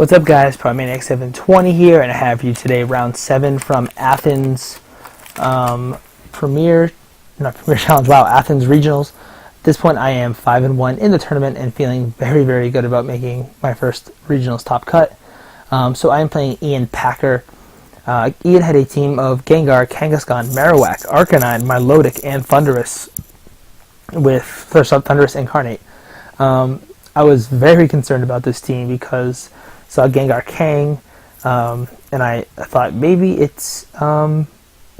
What's up, guys? ProManiac720 here, and I have for you today round 7 from Athens Premier Challenge. Wow, Athens Regionals. At this point, I am 5-1 in the tournament and feeling very, very good about making my first Regionals top cut. So I am playing Ian Packer. Ian had a team of Gengar, Kangaskhan, Marowak, Arcanine, Milotic, and Thundurus with Thundurus Incarnate. I was very concerned about this team because I saw Gengar Kang, and I thought maybe it's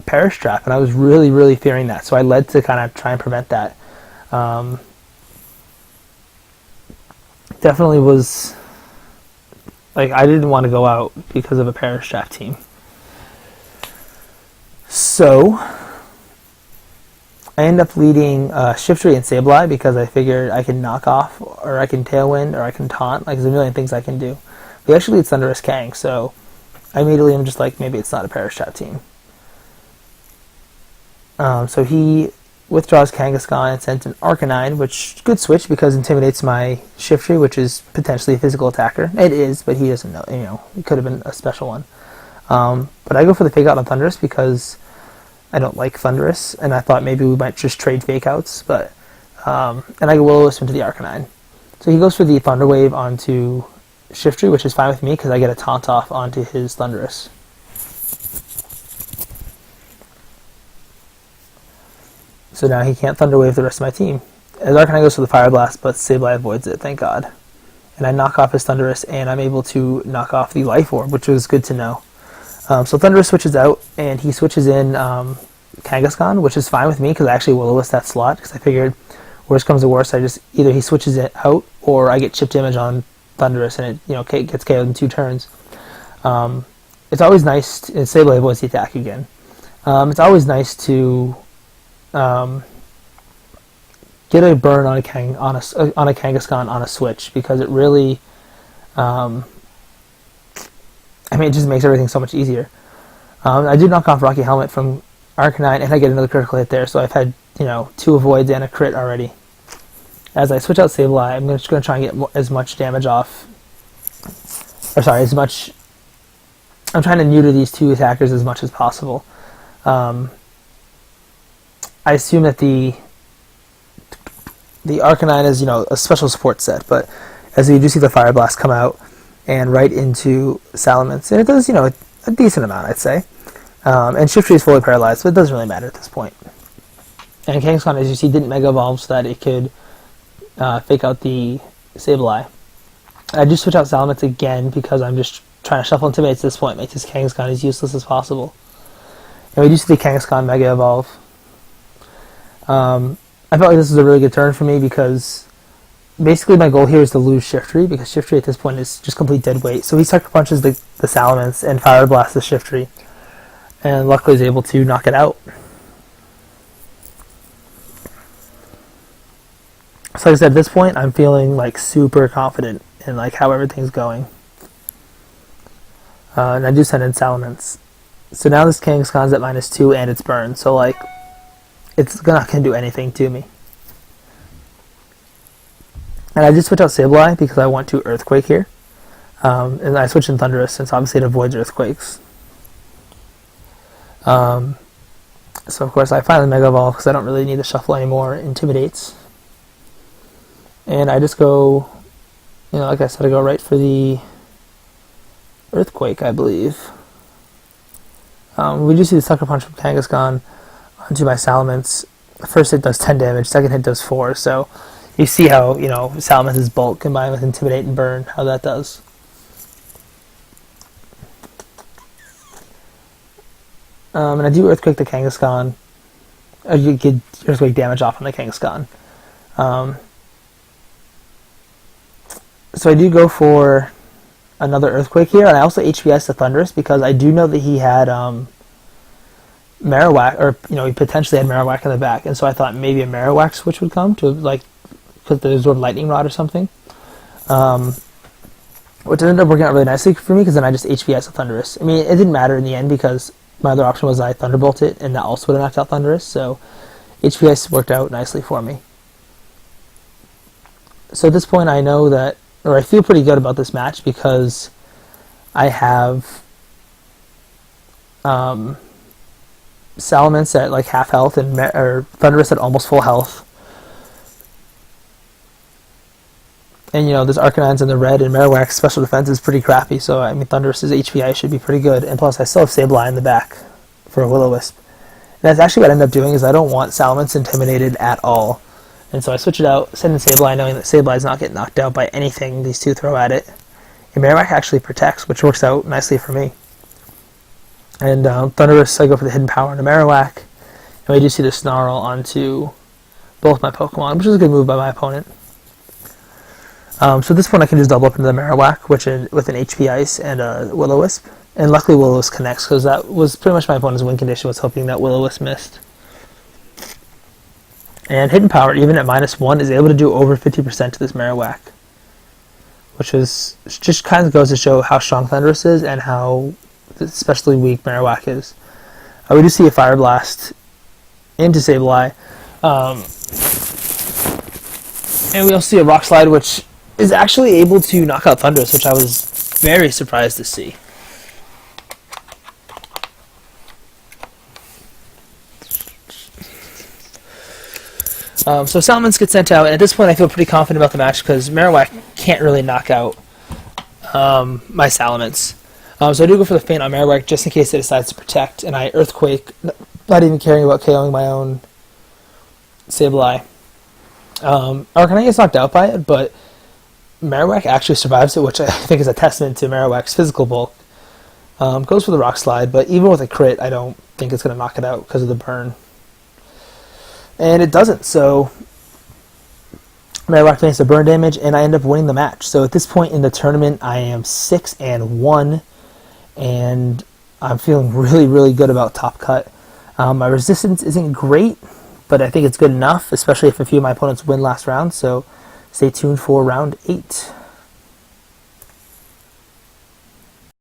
Perish Trap, and I was really, really fearing that. So I led to kind of try and prevent that. Definitely was, like, I didn't want to go out because of a Perish Trap team. So I end up leading Shiftry and Sableye because I figured I can knock off, or I can Tailwind, or I can Taunt. Like, there's a million things I can do. But actually it's Thundurus Kang, so I immediately am just like, maybe it's not a Perish Trap team. So he withdraws Kangaskhan and sends an Arcanine, which good switch because intimidates my Shiftry, which is potentially a physical attacker. It is, but he doesn't know. It could have been a special one. But I go for the Fake Out on Thundurus because I don't like Thundurus, and I thought maybe we might just trade Fake Outs, but and I go Will-O-Wisp into the Arcanine. So he goes for the Thunder Wave onto Shiftry, which is fine with me because I get a Taunt off onto his Thundurus. So now he can't Thunder Wave the rest of my team. His Arcanine goes for the Fire Blast, but Sableye avoids it, thank God. And I knock off his Thundurus, and I'm able to knock off the Life Orb, which was good to know. So Thundurus switches out, and he switches in Kangaskhan, which is fine with me because I actually Will-O-Wisp that slot because I figured worst comes to worst, either he switches it out or I get chip damage on Thundurus and it gets KO'd in 2 turns. It's always nice to Sableye avoids the attack again. It's always nice to get a burn on a Kangaskhan on a switch because it really it just makes everything so much easier. I do knock off Rocky Helmet from Arcanine, and I get another critical hit there, so I've had 2 avoids and a crit already. As I switch out Sableye, I'm just going to try and get as much damage off. I'm trying to neuter these 2 attackers as much as possible. I assume that the Arcanine is a special support set, but as you do see the Fire Blast come out and right into Salamence, and it does a decent amount, I'd say. And Shiftry is fully paralyzed, so it doesn't really matter at this point. And Kangaskhan, as you see, didn't Mega Evolve so that it could Fake Out the Sableye. I do switch out Salamence again because I'm just trying to shuffle Intimidates at this point, make this Kangaskhan as useless as possible. And we do see the Kangaskhan Mega Evolve. I felt like this was a really good turn for me because basically my goal here is to lose Shiftry because Shiftry at this point is just complete dead weight. So he Sucker Punches the Salamence and Fire Blasts the Shiftry, and luckily is able to knock it out. So like I said, at this point I'm feeling like super confident in like how everything's going. And I do send in Salamence. So now this Kangaskhan's at -2 and it's burned, so like it's not gonna do anything to me. And I just switch out Sableye because I want to Earthquake here. And I switch in Thundurus since obviously it avoids Earthquakes. So of course I finally Mega Evolve because I don't really need to shuffle anymore. Intimidates. And I just go, like I said, I go right for the Earthquake, I believe. We do see the Sucker Punch from Kangaskhan onto my Salamence. The first hit does 10 damage, second hit does 4, so you see how, Salamence's bulk combined with Intimidate and Burn, how that does. And I do Earthquake the Kangaskhan. You get Earthquake damage off on the Kangaskhan. So I do go for another Earthquake here, and I also HPS the Thundurus because I do know that he had Marowak, or he potentially had Marowak in the back, and so I thought maybe a Marowak switch would come to put the Absorb Lightning Rod or something, which ended up working out really nicely for me because then I just HPS the Thundurus. It didn't matter in the end because my other option was I Thunderbolt it, and that also would have knocked out Thundurus, so HPS worked out nicely for me. So at this point I know that, or I feel pretty good about this match because I have Salamence at like half health and or Thunderous at almost full health. And there's Arcanines in the red, and Marowak's special defense is pretty crappy, so I mean Thunderous's HPI should be pretty good. And plus I still have Sableye in the back for a Will-O-Wisp. And that's actually what I end up doing, is I don't want Salamence intimidated at all. And so I switch it out, send in Sableye, knowing that Sableye is not getting knocked out by anything these two throw at it. And Marowak actually protects, which works out nicely for me. And Thunderous, I go for the hidden power into Marowak. And we do see the Snarl onto both my Pokemon, which is a good move by my opponent. So at this point I can just double up into the Marowak, with an HP Ice and a Will-O-Wisp. And luckily Will-O-Wisp connects, because that was pretty much my opponent's win condition, was hoping that Will-O-Wisp missed. And Hidden Power, even at -1, is able to do over 50% to this Marowak. Which just kind of goes to show how strong Thunderous is and how especially weak Marowak is. We do see a Fire Blast into Sableye. And we also see a Rock Slide, which is actually able to knock out Thunderous, which I was very surprised to see. So Salamence gets sent out, and at this point I feel pretty confident about the match because Marowak can't really knock out my Salamence. So I do go for the feint on Marowak just in case it decides to protect, and I Earthquake, not even caring about KOing my own Sableye. Arcanine gets knocked out by it, but Marowak actually survives it, which I think is a testament to Marowak's physical bulk. Goes for the Rock Slide, but even with a crit, I don't think it's going to knock it out because of the burn. And it doesn't, so Marowak takes the burn damage, and I end up winning the match. So at this point in the tournament, I am 6-1, and I'm feeling really, really good about Top Cut. My resistance isn't great, but I think it's good enough, especially if a few of my opponents win last round, so stay tuned for round 8.